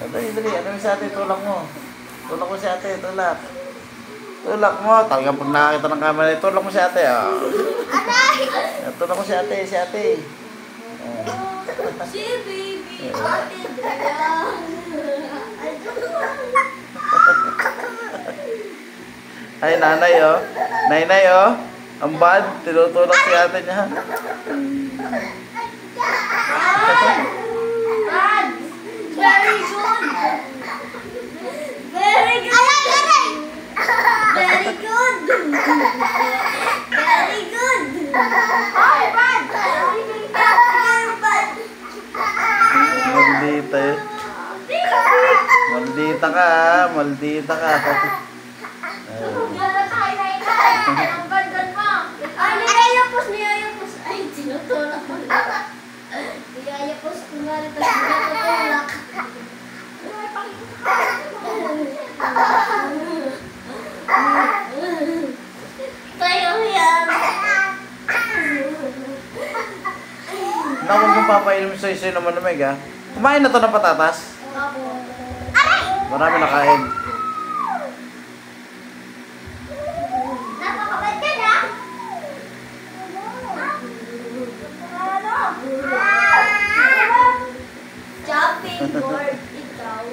Dali, dali. Ano yung sa ate? Tulak mo. Tulak mo si ate. Tulak. Tulak mo. Talaga pag nakakita ng camera, tulak mo si ate. Oh. Tulak mo si ate. Si ate. Si baby. Ate Dara. Ay, nanay oh. Nainay oh. Ang bad. Tinutulak si ate niya. Bad. Very good. Very good. Very good. Very good. Ay, bad. Bad. Maldita eh. Maldita ka ah. Maldita ka. Ang bandan mo. Ay, niyayapos. Ay, tinutulak mo. Niyayapos ko nga rin, tapos tinutulak. Tayo yan. Naku, kung papainom sa'yo naman lamig ah. Kumain na to ng patatas. Marami nakain. Napakabait ka na. Jumping board, ikaw.